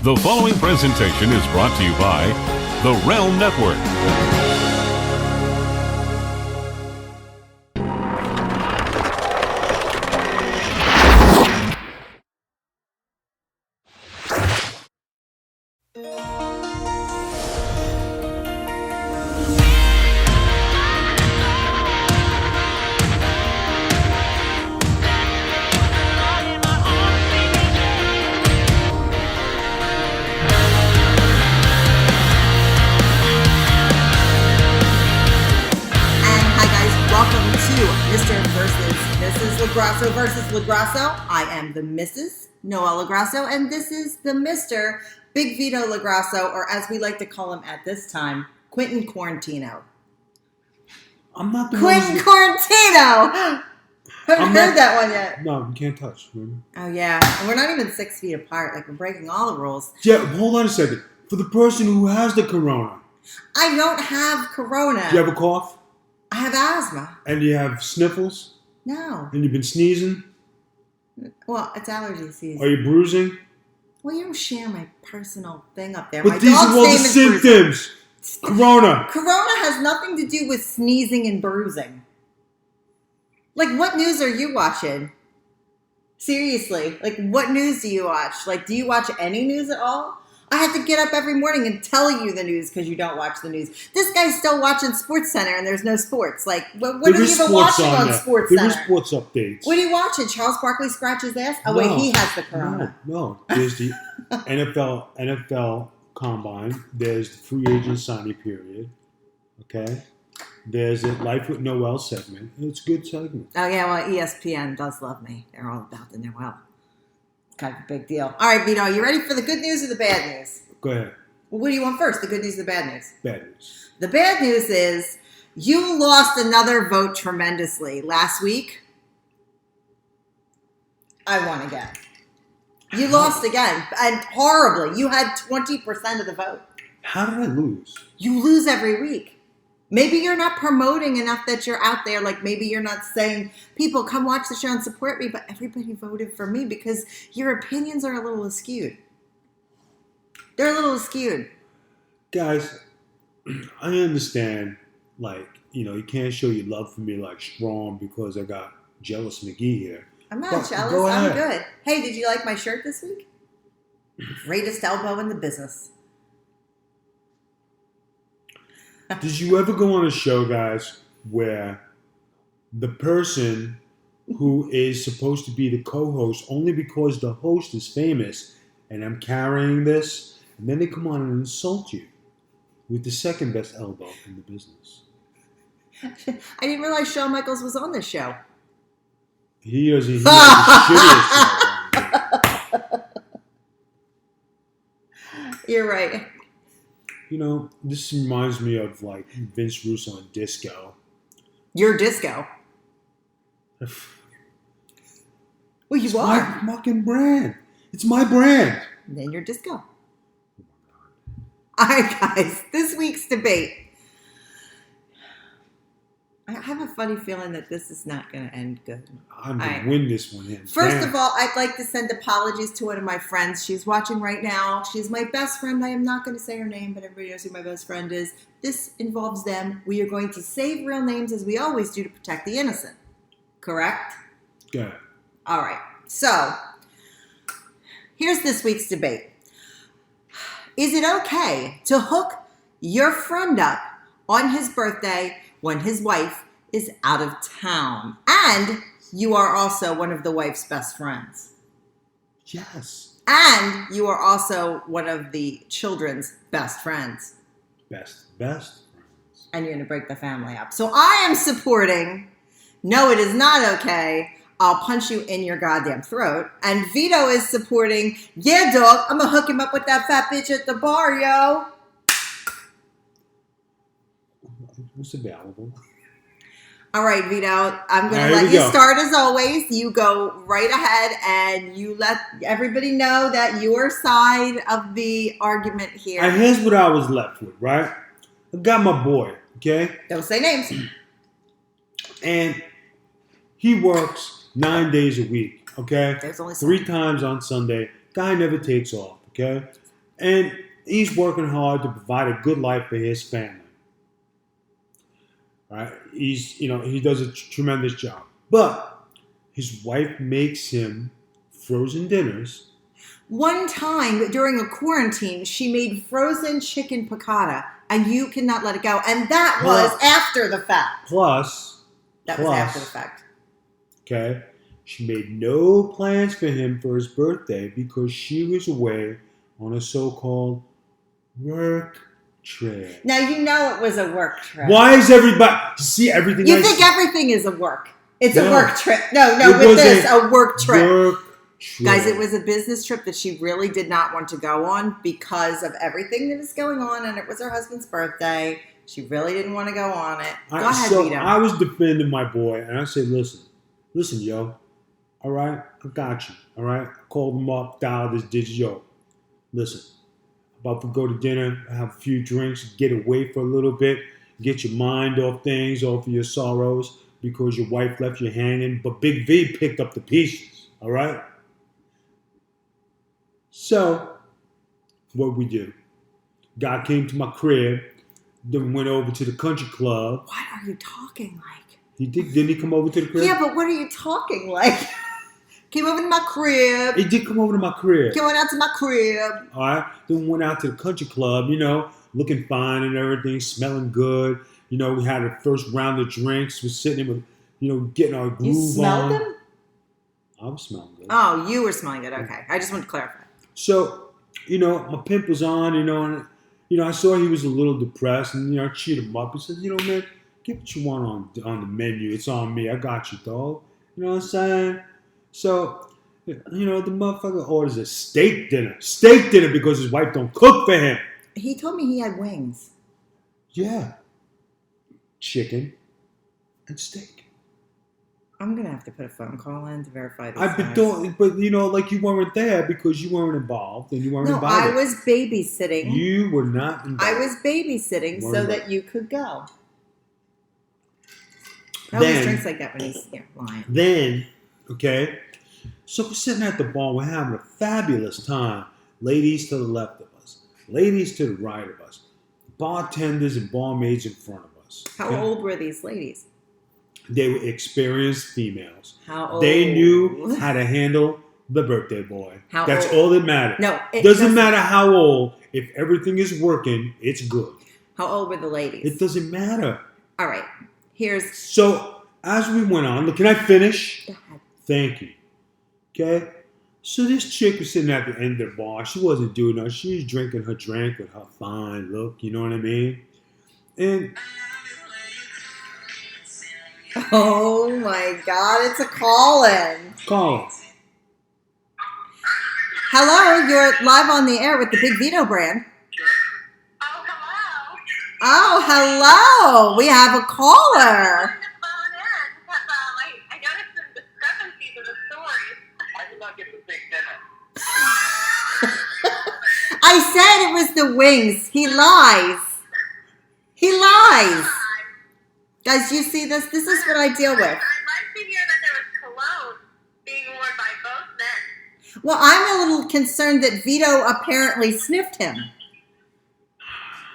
The following presentation is brought to you by the Realm Network. Versus Lagrasso. I am the Mrs. Noel Lagrasso, and this is the Mr. Big Vito Lagrasso, or as we like to call him at this time, Quentin Quarantino. I'm not the Quentin Quarantino! Haven't heard that one yet. No, you can't touch. Remember? Oh, yeah. And we're not even 6 feet apart. Like, we're breaking all the rules. Yeah, hold on a second. For the person who has the corona. I don't have corona. Do you have a cough? I have asthma. And you have sniffles? No. And you've been sneezing? Well, it's allergy season. Are you bruising? Well, you don't share my personal thing up there. But my these are all the symptoms. Corona. Corona has nothing to do with sneezing and bruising. Like, what news are you watching? Seriously. Like, what news do you watch? Like, do you watch any news at all? I have to get up every morning and tell you the news because you don't watch the news. This guy's still watching SportsCenter and there's no sports. Like, what are you even watching on SportsCenter? There is sports updates. What are you watching? Charles Barkley scratch his ass? Oh, wait, he has the corona. No. There's the NFL Combine. There's the free agent signing period. Okay? There's a Life with Noel segment. It's a good segment. Oh, yeah, well, ESPN does love me. They're all about the Noel. Kind of a big deal. All right, Vito, are you ready for the good news or the bad news? Go ahead. Well, what do you want first, the good news or the bad news? Bad news. The bad news is you lost another vote tremendously. Last week, I won again. You lost again, and horribly. You had 20% of the vote. How did I lose? You lose every week. Maybe you're not promoting enough that you're out there. Like, maybe you're not saying, people, come watch the show and support me. But everybody voted for me because your opinions are a little askewed. They're a little askewed. Guys, I understand, like, you can't show your love for me like strong because I got Jealous McGee here. I'm not jealous. I'm good. Hey, did you like my shirt this week? Greatest elbow in the business. Did you ever go on a show, guys, where the person who is supposed to be the co-host, only because the host is famous, and I'm carrying this, and then they come on and insult you with the second best elbow in the business? I didn't realize Shawn Michaels was on this show. He has the shittiest elbow. You're right. This reminds me of, like, Vince Russo and Disco. You're Disco. Well, you are. My fucking brand. It's my brand. And then you're Disco. All right, guys. This week's debate. I have a funny feeling that this is not going to end good. I'm going to win this one. First of all, I'd like to send apologies to one of my friends. She's watching right now. She's my best friend. I am not going to say her name, but everybody knows who my best friend is. This involves them. We are going to save real names as we always do to protect the innocent. Correct? Good. All right. So, here's this week's debate. Is it okay to hook your friend up on his birthday when his wife is out of town, and you are also one of the wife's best friends? Yes. And you are also one of the children's best friends. Best friends. And you're going to break the family up. So I am supporting, no, it is not okay, I'll punch you in your goddamn throat. And Vito is supporting, yeah, dog, I'm going to hook him up with that fat bitch at the bar, yo. What's available? All right, Vito, I'm going to let you start as always. You go right ahead and you let everybody know that your side of the argument here. And here's what I was left with, right? I got my boy, okay? Don't say names. And he works 9 days a week, okay? There's only 3 times on Sunday. Guy never takes off, okay? And he's working hard to provide a good life for his family. Right? He does a tremendous job. But his wife makes him frozen dinners. One time during a quarantine, she made frozen chicken piccata, and you cannot let it go. And that was after the fact. That was after the fact. Okay? She made no plans for him for his birthday because she was away on a so-called work trip. Now, you know it was a work trip. Why is everybody... See, everything You think everything is a work. It's a work trip. No, It with was this, a work trip. Work trip. Guys, it was a business trip that she really did not want to go on because of everything that is going on, and it was her husband's birthday. She really didn't want to go on it. Go ahead, Vito. I was defending my boy, and I said, listen, yo, all right? I got you, all right? I called him up, dialed his digit, yo, listen, about to go to dinner, have a few drinks, get away for a little bit, get your mind off things, off of your sorrows, because your wife left you hanging, but Big V picked up the pieces, all right? So, what we do? Guy came to my crib, then went over to the country club. What are you talking like? Didn't he come over to the crib? Yeah, but what are you talking like? Came over to my crib. He did come over to my crib. Going out to my crib. All right. Then went out to the country club, looking fine and everything, smelling good. We had our first round of drinks. We're sitting with, getting our groove on. You smelled them? I was smelling good. Oh, you were smelling good. Okay. I just wanted to clarify. So, my pimp was on, and, I saw he was a little depressed, and, I cheered him up. He said, man, get what you want on the menu. It's on me. I got you, dog. You know what I'm saying? So, the motherfucker orders a steak dinner. Steak dinner because his wife don't cook for him. He told me he had wings. Yeah. Chicken and steak. I'm going to have to put a phone call in to verify this. But you weren't there because you weren't involved and you weren't invited. I was babysitting. You were not involved. I was babysitting so that you could go. I Then, always drinks like that when he's lying. Then, okay, so we're sitting at the bar. We're having a fabulous time. Ladies to the left of us. Ladies to the right of us. Bartenders and barmaids in front of us. How old were these ladies? They were experienced females. How old? They knew how to handle the birthday boy. That's old? all that mattered. No. It doesn't matter how old. If everything is working, it's good. How old were the ladies? It doesn't matter. All right. So, as we went on, look, can I finish? Go ahead. Thank you. Okay? So this chick was sitting at the end of the bar. She wasn't doing nothing. She was drinking her drink with her fine look. You know what I mean? And... Oh my God, it's a call-in. Call. Hello, you're live on the air with the Big Vito brand. Oh, hello. Oh, hello. We have a caller. I noticed some discrepancies in the stories. I did not get the big dinner. I said it was the wings. He lies. He lies. Guys, you see this? This is what I deal with. I'd like to hear that there was cologne being worn by both men. Well, I'm a little concerned that Vito apparently sniffed him.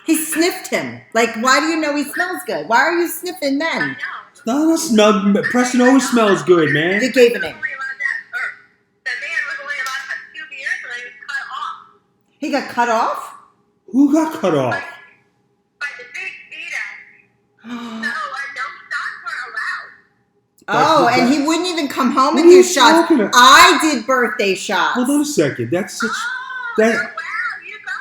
He sniffed him. Like, why do you know he smells good? Why are you sniffing men? I know. No, that smell. Preston always smells good, man. You gave a name. The man was only allowed to have 2 beers and he was cut off. He got cut off? Who got cut off? By the big Vito. No shots were allowed. Oh, and he wouldn't even come home What and are do you shots. talking about? I did birthday shots. Hold on a second. That's such. Oh, That. wow, you go,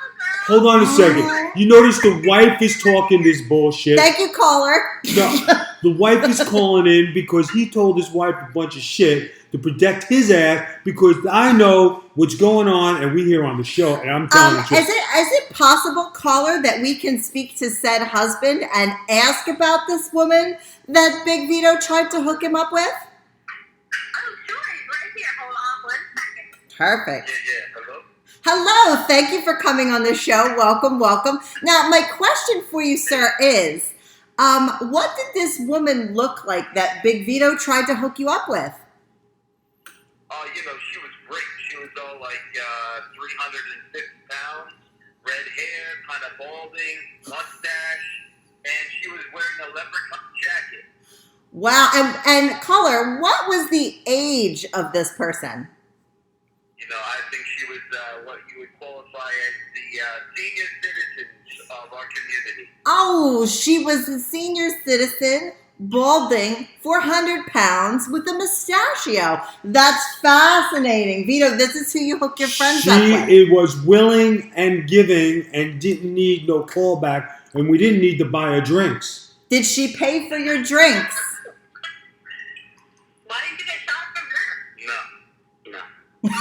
girl. Hold on a second. You notice the wife is talking this bullshit. Thank you, caller. No, the wife is calling in because he told his wife a bunch of shit to protect his ass because I know what's going on and we here on the show and I'm telling the truth. Is it possible, caller, that we can speak to said husband and ask about this woman that Big Vito tried to hook him up with? Oh, sure, he's right here. Hold on 1 second. Perfect. Yeah, hello? Hello, thank you for coming on the show. Welcome, welcome. Now, my question for you, sir, is what did this woman look like that Big Vito tried to hook you up with? She was great. She was all like 350 pounds. kind of balding, mustache, and she was wearing a leprechaun jacket. Wow. And caller, what was the age of this person? You know, I think she was what you would qualify as the senior citizens of our community. Oh, she was a senior citizen, balding, 400 pounds, with a mustachio. That's fascinating. Vito, this is who you hook your friends up with. She was willing and giving and didn't need no callback, and we didn't need to buy her drinks. Did she pay for your drinks? Why didn't you get shot from her? No.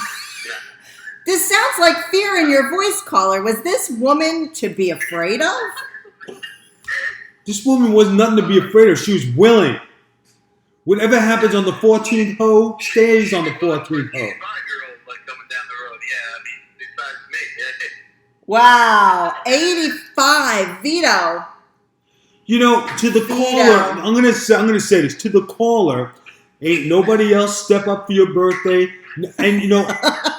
This sounds like fear in your voice, caller. Was this woman to be afraid of? This woman was nothing to be afraid of. She was willing. Whatever happens on the 14th hole stays on the 14th hole. 5-year-old like coming down the road. Yeah, I mean, besides me. Wow, 85, Vito. You know, to the caller, I'm gonna say this to the caller. Ain't nobody else step up for your birthday, and you know,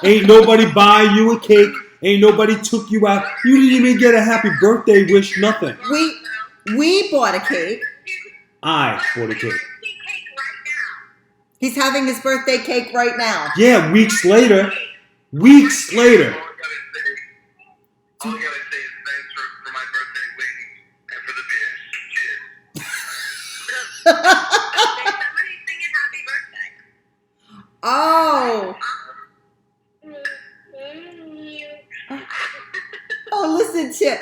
ain't nobody buy you a cake. Ain't nobody took you out. You didn't even get a happy birthday wish. Nothing. We bought a cake. I bought a cake. He's having his birthday cake right now. Yeah, weeks later. Weeks later. All I gotta say is thanks for my birthday wings and for the beer. Cheers. Somebody singing happy birthday. Oh. Oh, listen to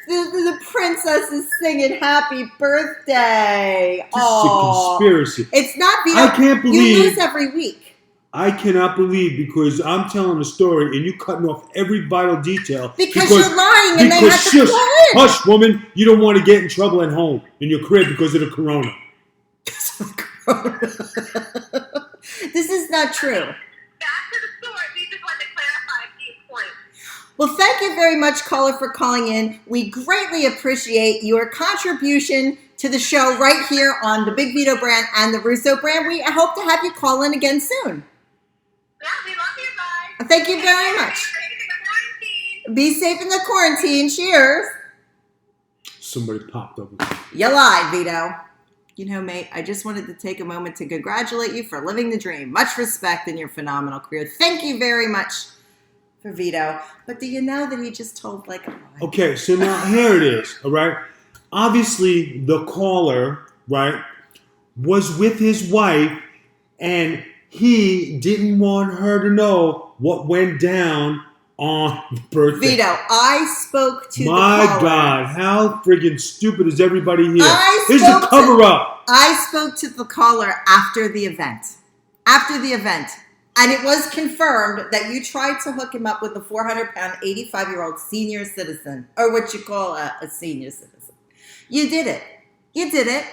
the princess is singing happy birthday. This is a conspiracy. It's not Vito. I can't believe you lose every week. I cannot believe because I'm telling a story and you cutting off every vital detail. Because you're lying and they have to call in. Hush, woman. You don't want to get in trouble at home in your crib because of the corona. This is not true. Back to the story. We just wanted to clarify a few points. Well, thank you very much, caller, for calling in. We greatly appreciate your contribution to the show right here on the Big Vito brand and the Russo brand. We hope to have you call in again soon. Yeah, we love you guys. Thank you very much. Be safe in the quarantine. Cheers. Somebody popped up. You lied, Vito. You know, mate, I just wanted to take a moment to congratulate you for living the dream. Much respect in your phenomenal career. Thank you very much for Vito. But do you know that he just told like a lie? Okay, so now here it is, all right? Obviously, the caller, right, was with his wife, and he didn't want her to know what went down on birthday. Vito, I spoke to the caller. My God, how friggin' stupid is everybody here? I Here's a cover-up. I spoke to the caller after the event. After the event. And it was confirmed that you tried to hook him up with a 400-pound, 85-year-old senior citizen, or what you call a senior citizen. You did it. You did it.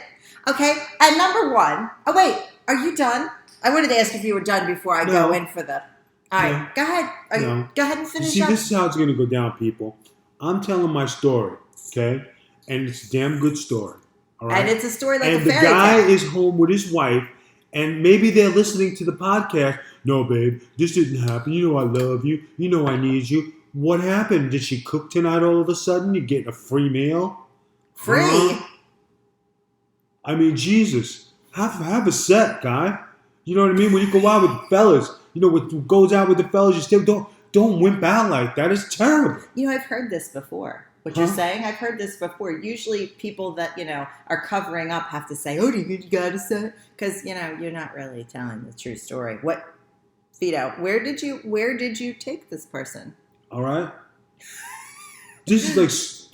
Okay? And number one, oh, wait, are you done? I wanted to ask if you were done before I go in for the... All right, go ahead. Go ahead and finish up. This is how it's going to go down, people. I'm telling my story, okay? And it's a damn good story, all right? And it's a story like and a fairy tale. And the guy is home with his wife, and maybe they're listening to the podcast. No, babe, this didn't happen. You know I love you. You know I need you. What happened? Did she cook tonight all of a sudden? You getting a free meal? Free? I mean, Jesus. Have a set, guy. You know what I mean? When you go out with the fellas, you know, what goes out with the fellas, you still don't wimp out like that. It's terrible. You know, I've heard this before. What you're saying, I've heard this before. Usually people that, you know, are covering up have to say, oh, you got to say? Because, you know, you're not really telling the true story. What, Vito, where did you take this person? All right. This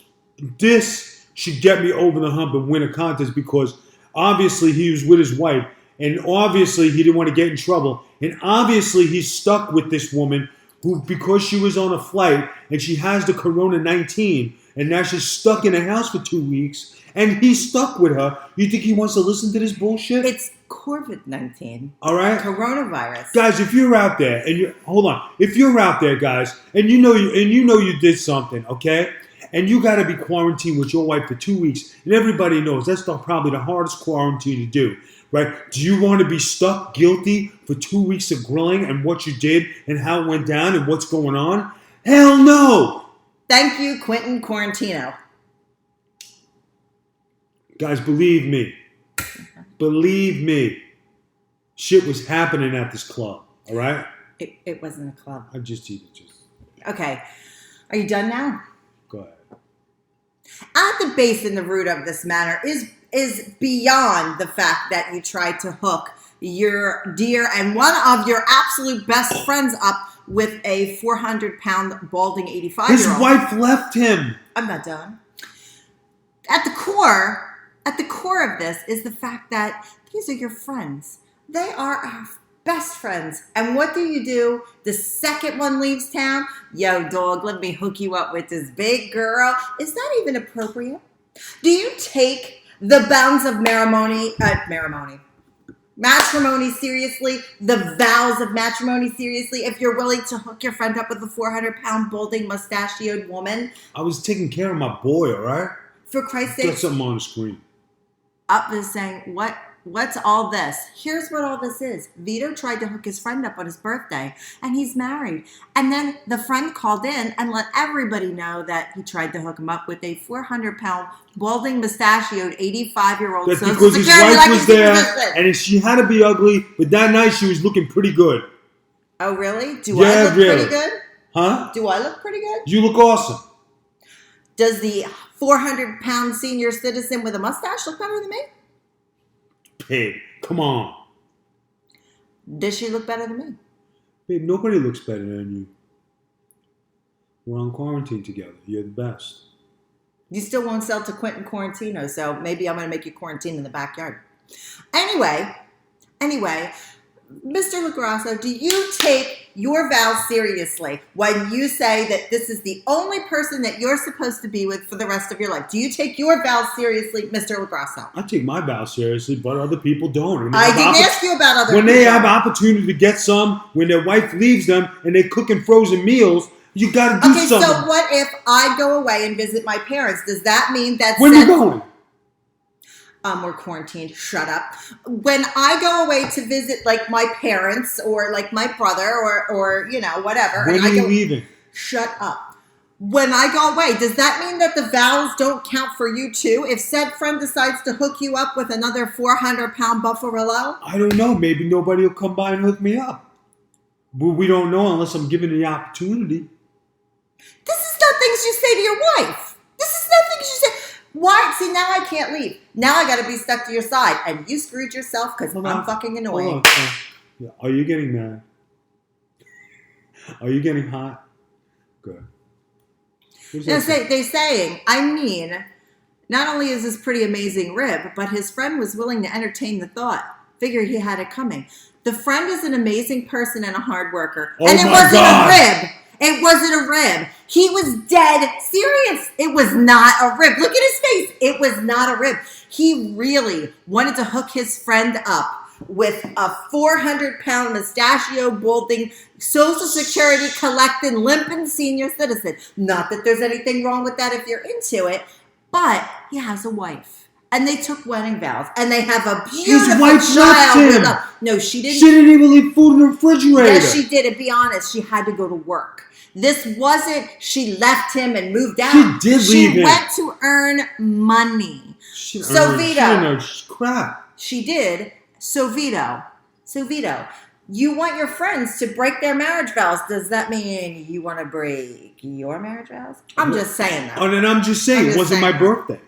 should get me over the hump and win a contest because obviously he was with his wife and obviously he didn't want to get in trouble. And obviously he's stuck with this woman who, because she was on a flight and she has the Corona-19 and now she's stuck in a house for 2 weeks and he's stuck with her. You think he wants to listen to this bullshit? It's COVID-19. All right? Coronavirus. Guys, if you're out there and if you're out there, guys, and you know you did something, okay? And you got to be quarantined with your wife for 2 weeks, and everybody knows that's probably the hardest quarantine to do, right? Do you want to be stuck guilty for 2 weeks of grilling and what you did and how it went down and what's going on? Hell no! Thank you, Quentin Quarantino. Guys, believe me. Believe me. Shit was happening at this club. All right? It wasn't a club. I just eat it. Okay. Are you done now? Go ahead. At the base and the root of this matter is beyond the fact that you tried to hook your dear and one of your absolute best friends up with a 400-pound balding 85-year-old. His wife left him. I'm not done. At the core of this is the fact that these are your friends. They are our best friends. And what do? The second one leaves town. Yo, dog, let me hook you up with this big girl. Is that even appropriate? Do you take the bounds of matrimony seriously, the vows of matrimony seriously, if you're willing to hook your friend up with a 400-pound balding mustachioed woman? I was taking care of my boy, all right? For Christ's sake. Got something on the screen. Up is saying, what's all this? Here's what all this is. Vito tried to hook his friend up on his birthday, and he's married. And then the friend called in and let everybody know that he tried to hook him up with a 400-pound, balding, mustachioed, 85-year-old That's Social because his Security wife was there, assistant. and she had to be ugly, but that night she was looking pretty good. Oh, really? Do I look pretty good? Huh? Do I look pretty good? You look awesome. Does the 400-pound senior citizen with a mustache look better than me? Babe, come on. Does she look better than me? Babe, nobody looks better than you. We're on quarantine together. You're the best. You still won't sell to Quentin Quarantino, so maybe I'm going to make you quarantine in the backyard. Anyway, Mr. LaGrasso, do you take your vows seriously when you say that this is the only person that you're supposed to be with for the rest of your life? Do you take your vows seriously, Mr. LaGrasso? I take my vows seriously, but other people don't. I didn't ask you about other people. When they have opportunity to get some, when their wife leaves them and they're cooking frozen meals, you got to do something. Okay, so what if I go away and visit my parents? Does that mean that... When are you going? We're quarantined. Shut up. When I go away to visit, like, my parents or, like, my brother or you know, whatever. When are you leaving? Shut up. When I go away, does that mean that the vows don't count for you, too? If said friend decides to hook you up with another 400-pound buffalo? I don't know. Maybe nobody will come by and hook me up. But we don't know unless I'm given the opportunity. This is not things you say to your wife. This is not things you say... Why? See, now I can't leave. Now I got to be stuck to your side. And you screwed yourself because I'm fucking annoying. Yeah. Are you getting mad? Are you getting hot? Good. They're saying, I mean, not only is this pretty amazing rib, but his friend was willing to entertain the thought. Figured he had it coming. The friend is an amazing person and a hard worker. Oh, and it wasn't a rib. It wasn't a rib. He was dead serious. It was not a rib. Look at his face. It was not a rib. He really wanted to hook his friend up with a 400-pound mustachio balding Social Security collecting limping senior citizen. Not that there's anything wrong with that if you're into it, but he has a wife. And they took wedding vows. And they have a beautiful his wife child. left him. No, she didn't. She didn't even leave food in the refrigerator. Yes, she did. And be honest, she had to go to work. This wasn't she left him and moved out. She did leave him. She went to earn money. Vito. Crap. She did. So Vito, you want your friends to break their marriage vows. Does that mean you want to break your marriage vows? I'm just saying that. Oh, and I'm just saying, it wasn't my birthday.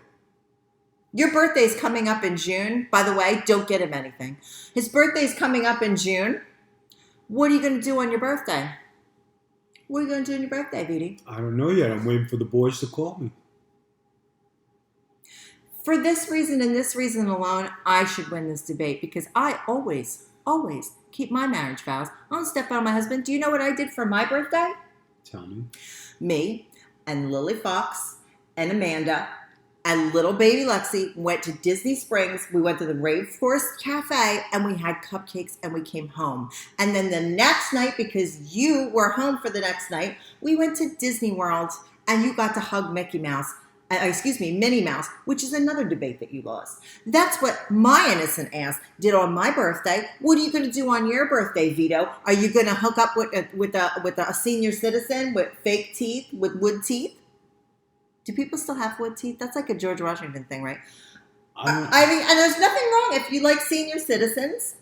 Your birthday's coming up in June. By the way, don't get him anything. His birthday's coming up in June. What are you going to do on your birthday? What are you going to do on your birthday, Vito? I don't know yet. I'm waiting for the boys to call me. For this reason and this reason alone, I should win this debate because I always keep my marriage vows. I don't step out on my husband. Do you know what I did for my birthday? Tell me. Me and Lily Fox and Amanda and little baby Lexi went to Disney Springs. We went to the Rainforest Cafe and we had cupcakes and we came home. And then the next night, because you were home for the next night, we went to Disney World and you got to hug Minnie Mouse, which is another debate that you lost. That's what my innocent ass did on my birthday. What are you going to do on your birthday, Vito? Are you going to hook up with a senior citizen with fake teeth, with wood teeth? Do people still have wood teeth? That's like a George Washington thing, right? I I mean, and there's nothing wrong if you like senior citizens,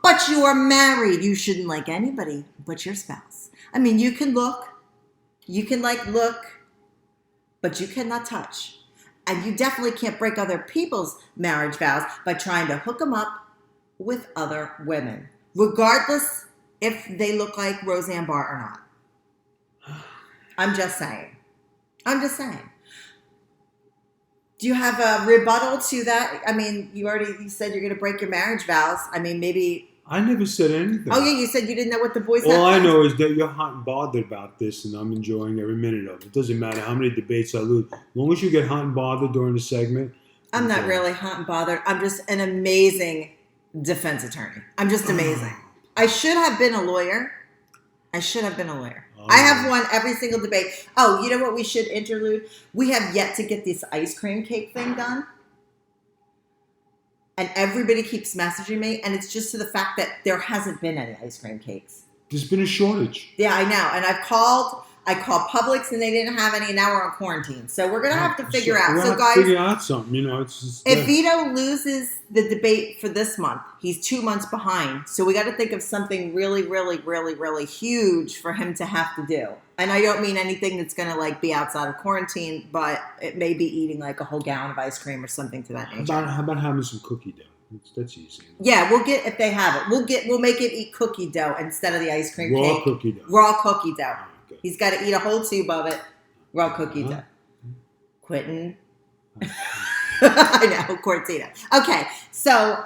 but you are married. You shouldn't like anybody but your spouse. I mean, you can look, but you cannot touch. And you definitely can't break other people's marriage vows by trying to hook them up with other women, regardless if they look like Roseanne Barr or not. I'm just saying. Do you have a rebuttal to that? I mean, you said you're going to break your marriage vows. I mean, maybe. I never said anything. Oh, yeah, you said you didn't know what the boys had. All I know is that you're hot and bothered about this, and I'm enjoying every minute of it. It doesn't matter how many debates I lose. As long as you get hot and bothered during the segment. I'm not really hot and bothered. I'm just an amazing defense attorney. I'm just amazing. I should have been a lawyer. I have won every single debate. Oh, you know what we should interlude? We have yet to get this ice cream cake thing done. And everybody keeps messaging me. And it's just to the fact that there hasn't been any ice cream cakes. There's been a shortage. Yeah, I know. And I called Publix and they didn't have any. And now we're on quarantine. So we're going to have to figure out. We're So going to guys, figure out something. You know, it's just, if Vito loses the debate for this month, he's 2 months behind. So we got to think of something really, really, really, really huge for him to have to do. And I don't mean anything that's going to like be outside of quarantine, but it may be eating like a whole gallon of ice cream or something to that nature. How about having some cookie dough? That's easy. Yeah, we'll get, if they have it, we'll make it eat cookie dough instead of the ice cream cake. Raw cookie dough. Raw cookie dough. Oh, okay. He's got to eat a whole tube of it. Raw cookie dough. Quentin. I know, Cortina. Okay, so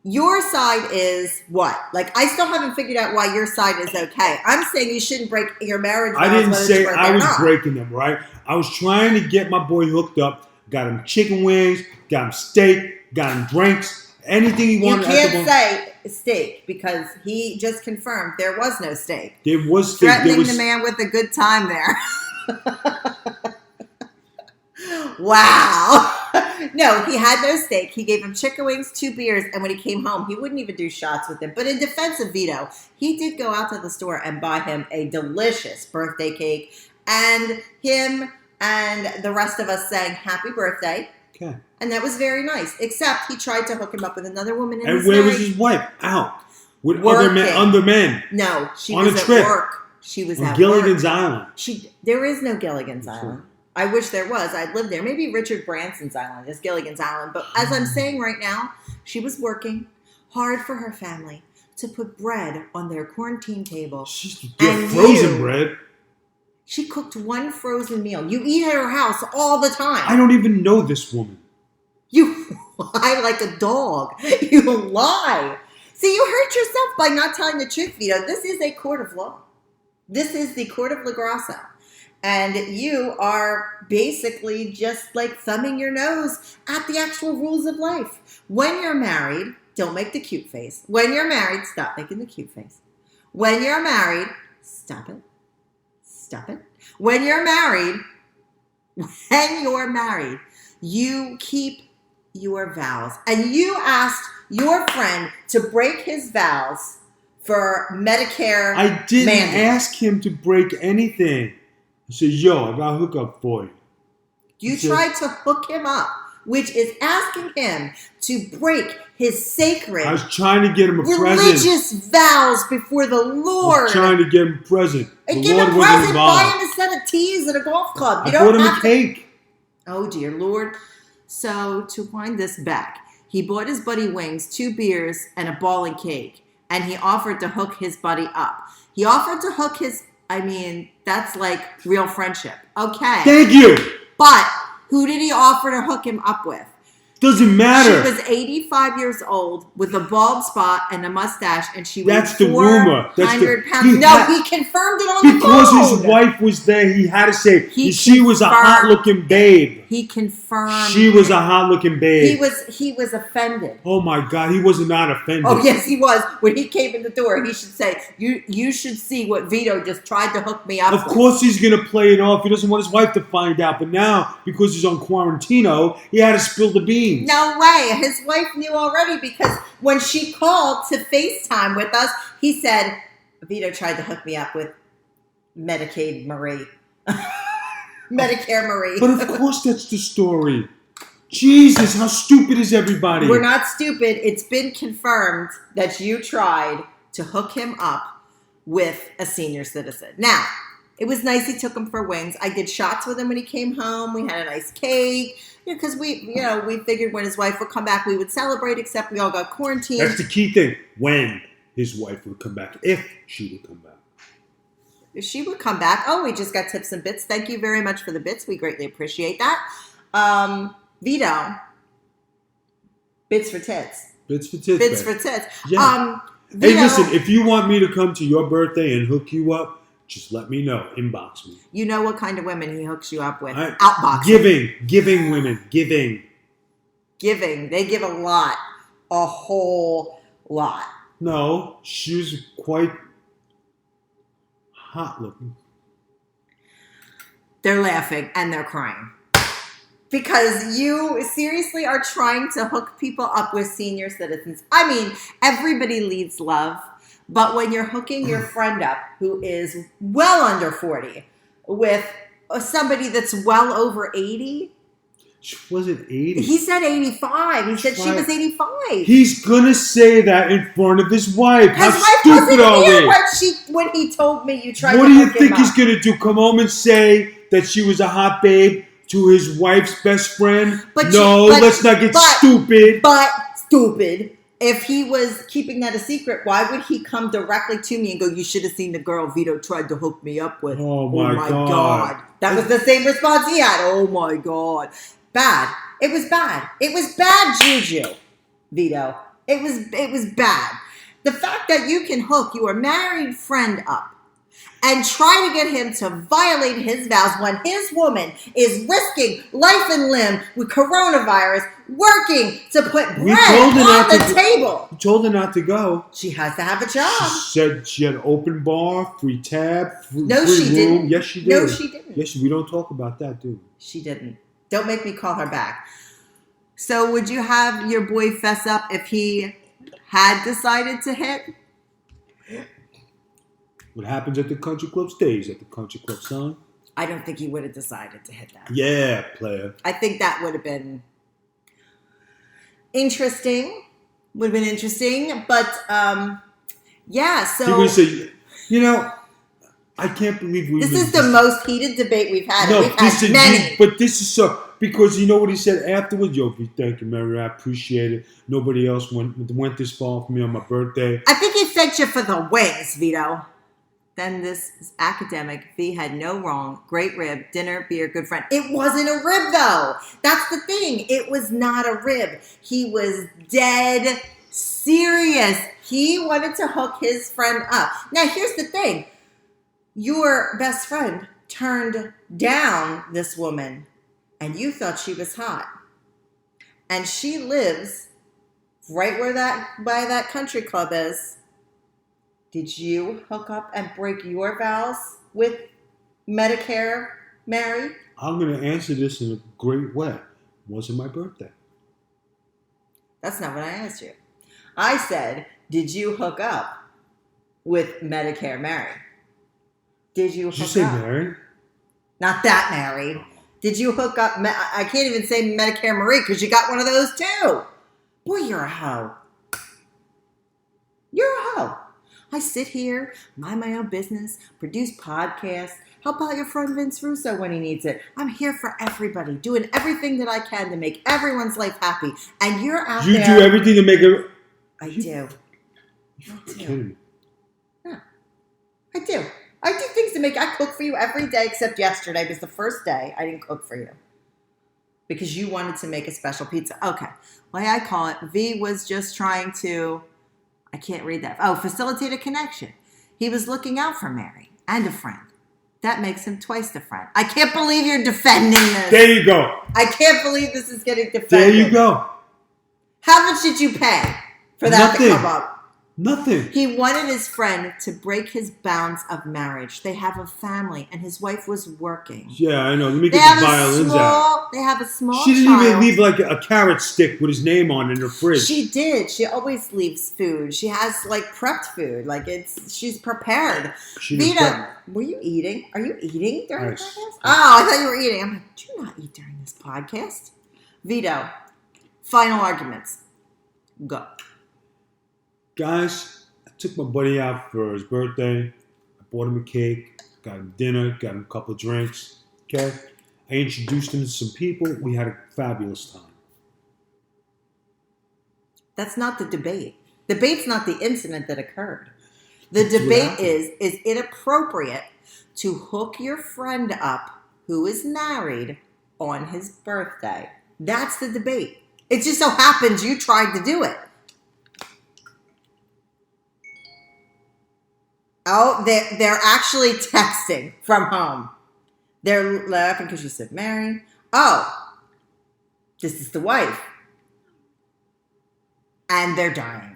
your side is what? Like, I still haven't figured out why your side is okay. I'm saying you shouldn't break your marriage vows. I didn't whether say it's worth it I or was not. breaking them, right? I was trying to get my boy hooked up. Got him chicken wings, got him steak, got him drinks, anything he You wanted. can't say steak because he just confirmed there was no steak. There was steak. Threatening There was, the man with a good time there. Wow. No, he had no steak. He gave him chicken wings, 2 beers, and when he came home, he wouldn't even do shots with him. But in defense of Vito, he did go out to the store and buy him a delicious birthday cake, and him and the rest of us sang happy birthday. okay. And that was very nice, except he tried to hook him up with another woman in And his where was night. his wife? Out. With Working. other men. No, she On was a at trip. work. She was On at Gilligan's work. Island. There is no Gilligan's Island. I wish there was. I'd live there. Maybe Richard Branson's island is Gilligan's Island. But as I'm saying right now, she was working hard for her family to put bread on their quarantine table. She's And frozen you- bread. She cooked one frozen meal. You eat at her house all the time. I don't even know this woman. You lie like a dog. You lie. See, you hurt yourself by not telling the truth, Vito. This is a court of law. This is the court of La Grassa. And you are basically just like thumbing your nose at the actual rules of life. When you're married, don't make the cute face. When you're married, stop making the cute face. When you're married, stop it. Stop it. When you're married, you keep your vows. And you asked your friend to break his vows for Medicare I didn't mandate. ask him to break anything. I said, yo, I got a hookup for you. You tried to hook him up, which is asking him to break his sacred I was trying to get him a present. religious vows before the I Lord. was trying to get him a present. And The give Lord him a wasn't present, buy involved. him a set of teas and a golf club. You I don't bought him have a to. cake. Oh dear Lord. So to wind this back, he bought his buddy wings, 2 beers, and a ball and cake. And he offered to hook his buddy up. He offered to hook that's like real friendship. Okay. Thank you. But who did he offer to hook him up with? Doesn't matter. She was 85 years old with a bald spot and a mustache, and she weighed That's the rumor. 400 pounds. He No, had- he confirmed it on the Because phone. his wife was there, he had to say He she was a confirmed- hot-looking babe. He confirmed. She was a hot-looking babe. He was offended. Oh my God, he was not offended. Oh yes, he was. When he came in the door, he should say, "You should see what Vito just tried to hook me up Of with." course he's gonna play it off. He doesn't want his wife to find out. But now, because he's on quarantino, he had to spill the beans. No way. His wife knew already because when she called to FaceTime with us, he said, Vito tried to hook me up with Medicaid Marie. Medicare Marie. But of course that's the story. Jesus, how stupid is everybody? We're not stupid. It's been confirmed that you tried to hook him up with a senior citizen. Now, it was nice he took him for wings. I did shots with him when he came home. We had a nice cake. Because we figured when his wife would come back, we would celebrate, except we all got quarantined. That's the key thing. When his wife would come back. If she would come back. If she would come back. Oh, we just got tips and bits. Thank you very much for the bits. We greatly appreciate that. Vito. Bits for tits. Bits for tits. Bits babe. for tits. Yeah. Vito, Hey, listen, if you want me to come to your birthday and hook you up, just let me know. Inbox me. you know what kind of women he hooks you up with. Right. Outboxing. Giving women. Giving. They give a lot. A whole lot. No, she was quite hot looking. They're laughing and they're crying. Because you seriously are trying to hook people up with senior citizens. I mean, everybody leads love. But when you're hooking your friend up, who is well under 40, with somebody that's well over 80. Was it 80? He said 85. He said she was 85. He's going to say that in front of his wife. His How wife stupid are wasn't we? here when he told me you tried What to do you hook him think up. he's going to do? Come home and say that she was a hot babe to his wife's best friend? Let's not get stupid. But stupid. If he was keeping that a secret, why would he come directly to me and go, you should have seen the girl Vito tried to hook me up with. Oh my God. That was the same response he had. Oh my God. Bad. It was bad. It was bad juju, Vito. It was bad. The fact that you can hook your married friend up and try to get him to violate his vows when his woman is risking life and limb with coronavirus, working to put bread on the table. We told her not to go. She has to have a job. She said she had an open bar, free tab, free No, room. she didn't. Yes, she did. No, she didn't. Yes, we don't talk about that, do we? She didn't. Don't make me call her back. So would you have your boy fess up if he had decided to hit? What happens at the country club stays at the country club, son. I don't think he would have decided to hit that. Yeah, player. I think that would have been interesting. Would have been interesting. But, yeah, so... He would say, I can't believe we... This is the most heated debate we've had. No, we've had many. But this is so... Because you know what he said afterwards? Yo, thank you, Mary. I appreciate it. Nobody else went this far for me on my birthday. I think he thanked you for the wings, Vito. Then this academic, V had no wrong. Great rib, dinner, beer, good friend. It wasn't a rib, though. That's the thing. It was not a rib. He was dead serious. He wanted to hook his friend up. Now, here's the thing. Your best friend turned down this woman, and you thought she was hot. And she lives right where by that country club is. Did you hook up and break your vows with Medicare Mary? I'm going to answer this in a great way. It wasn't my birthday. That's not what I asked you. I said, did you hook up with Medicare Mary? Did you hook up? Did you say Mary? Not that Mary. Did you hook up? I can't even say Medicare Marie because you got one of those too. Boy, you're a hoe. You're a hoe. I sit here, mind my own business, produce podcasts, help out your friend Vince Russo when he needs it. I'm here for everybody, doing everything that I can to make everyone's life happy. And you're out there. You do everything to make it. I do. You're kidding me. Yeah, I do. I do things to make. I cook for you every day except yesterday was the first day I didn't cook for you. Because you wanted to make a special pizza. Okay. Why I call it, V was just trying to... I can't read that. Oh, facilitate a connection. He was looking out for Mary and a friend. That makes him twice the friend. I can't believe you're defending this. There you go. I can't believe this is getting defended. There you go. How much did you pay for that Nothing. to come up? Nothing. He wanted his friend to break his bounds of marriage. They have a family, and his wife was working. Yeah, I know. Let me get the violins out. They have a small She didn't child. even leave like a carrot stick with his name on in her fridge. She did. She always leaves food. She has like prepped food. Like she's prepared. She was Vito, pregnant. were you eating? Are you eating during the Yes. podcast? Oh, I thought you were eating. I'm like, do not eat during this podcast. Vito, final arguments. Go. Guys, I took my buddy out for his birthday. I bought him a cake, got him dinner, got him a couple of drinks. Okay? I introduced him to some people. We had a fabulous time. That's not the debate. Debate's not the incident that occurred. The That's what debate happened. is it appropriate to hook your friend up who is married on his birthday? That's the debate. It just so happens you tried to do it. Oh, they're actually texting from home. They're laughing because you said married. Oh, this is the wife. And they're dying.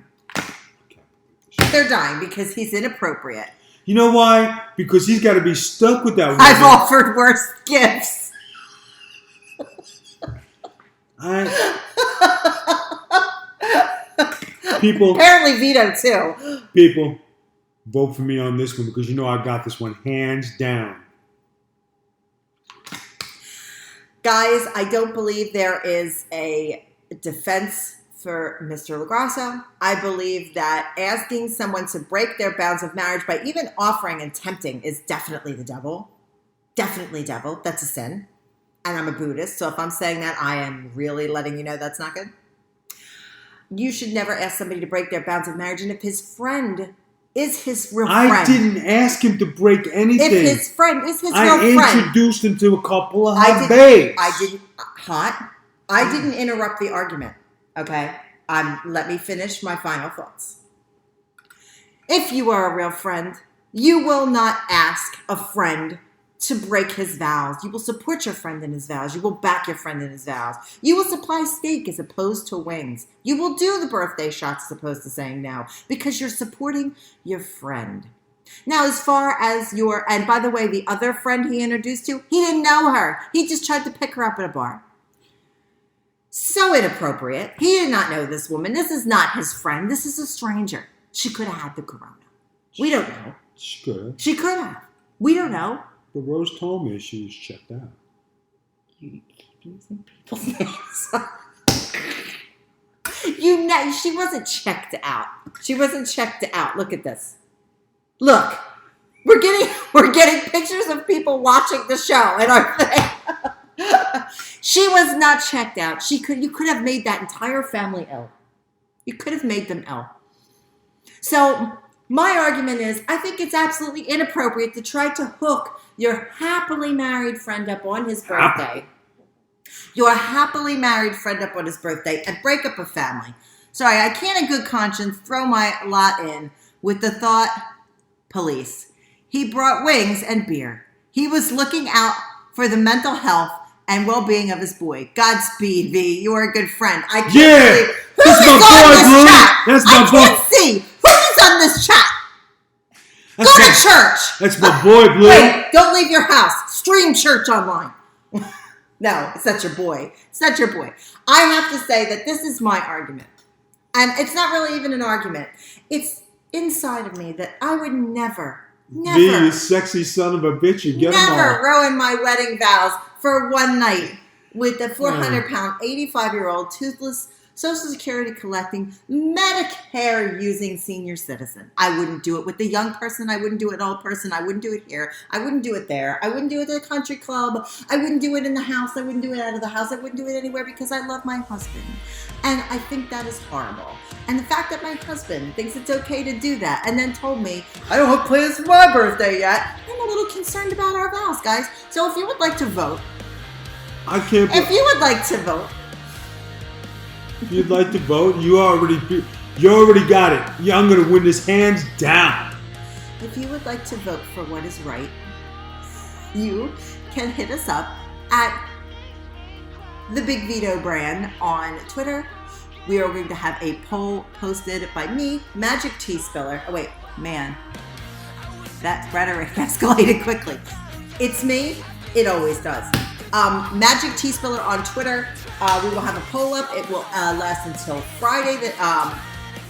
They're dying because he's inappropriate. You know why? Because he's got to be stuck with that woman. I've offered worse gifts. People, Apparently Vito too. people, vote for me on this one because you know I got this one hands down. Guys, I don't believe there is a defense for Mr. LaGrasso. I believe that asking someone to break their bounds of marriage by even offering and tempting is definitely the devil. Definitely devil. That's a sin. And I'm a Buddhist, so if I'm saying that, I am really letting you know that's not good. You should never ask somebody to break their bounds of marriage, and if his friend is his real friend. I didn't ask him to break anything. If his friend is his real I friend. introduced him to a couple of I hot babes. I didn't interrupt the argument. Okay? Let me finish my final thoughts. If you are a real friend, you will not ask a friend to break his vows. You will support your friend in his vows. You will back your friend in his vows. You will supply steak as opposed to wings. You will do the birthday shots as opposed to saying no because you're supporting your friend. Now, as far as and by the way, the other friend he introduced you, he didn't know her. He just tried to pick her up at a bar. So inappropriate. He did not know this woman. This is not his friend. This is a stranger. She could have had the corona. We don't know. She could. She could have. We don't know. But Rose told me she was checked out. You keep using people's names. You know, she wasn't checked out. She wasn't checked out. Look at this. Look, we're getting pictures of people watching the show in our thing. She was not checked out. You could have made that entire family ill. You could have made them ill. So my argument is, I think it's absolutely inappropriate to try to hook your happily married friend up on his birthday. Your happily married friend up on his birthday and break up a family. Sorry, I can't in good conscience throw my lot in with the thought, police. He brought wings and beer. He was looking out for the mental health and well-being of his boy. Godspeed, V. You are a good friend. I can't see. That's my boy, Blue. That's my boy. I can't see. Who's on this chat? Go to church. That's my boy, Blue. Wait, don't leave your house. Stream church online. No, it's not your boy. It's not your boy. I have to say that this is my argument. And it's not really even an argument. It's inside of me that I would never, V, you sexy son of a bitch. You get them never all. ruin my wedding vows for one night with a 400-pound, 85-year-old, toothless, Social Security collecting, Medicare using senior citizen. I wouldn't do it with the young person. I wouldn't do it with an old person. I wouldn't do it here. I wouldn't do it there. I wouldn't do it at a country club. I wouldn't do it in the house. I wouldn't do it out of the house. I wouldn't do it anywhere because I love my husband. And I think that is horrible. And the fact that my husband thinks it's okay to do that and then told me, I don't have plans for my birthday yet, I'm a little concerned about our vows, guys. So if you would like to vote, I can't. if you would like to vote, If you'd like to vote, you already got it. Yeah, I'm gonna win this hands down. if you would like to vote for what is right, you can hit us up at the Big Vito brand on Twitter, we are going to have a poll posted by me, Magic Tea Spiller. Oh wait, man, that rhetoric escalated quickly. It's me. It always does. Magic Tea Spiller on Twitter. We will have a poll up. It will last until Friday.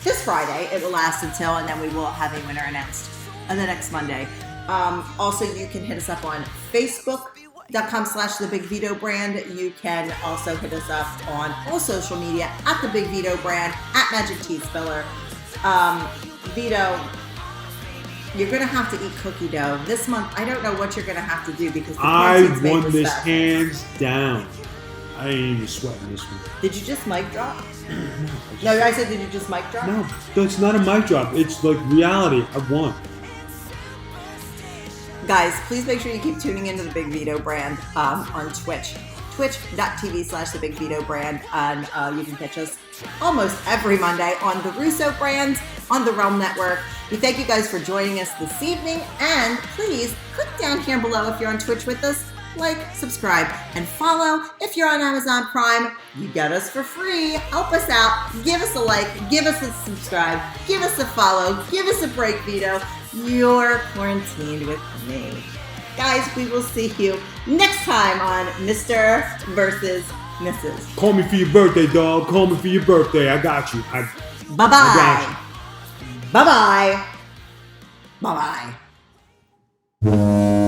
This Friday, it will last until, and then we will have a winner announced on the next Monday. Also, you can hit us up on Facebook.com/The Big Vito Brand. You can also hit us up on all social media at The Big Vito Brand, at Magic Tea Spiller. Vito, you're going to have to eat cookie dough. This month, I don't know what you're going to have to do because the I quarantine's made won this stuff. hands down. I ain't even sweating this one. Did you just mic drop? No, No, I said, did you just mic drop? No, it's not a mic drop. It's like reality. I won. Guys, please make sure you keep tuning into the Big Vito Brand on Twitch. Twitch.tv/The Big Vito Brand. And you can catch us almost every Monday on the Russo Brand, on the Realm Network. We thank you guys for joining us this evening. And please click down here below if you're on Twitch with us. Like, subscribe, and follow. If you're on Amazon Prime, you get us for free. Help us out. Give us a like. Give us a subscribe. Give us a follow. Give us a break, Vito. You're quarantined with me. Guys, we will see you next time on Mr. versus Mrs. Call me for your birthday, dog. Call me for your birthday. I got you. I Bye-bye. got you. Bye-bye. Bye-bye.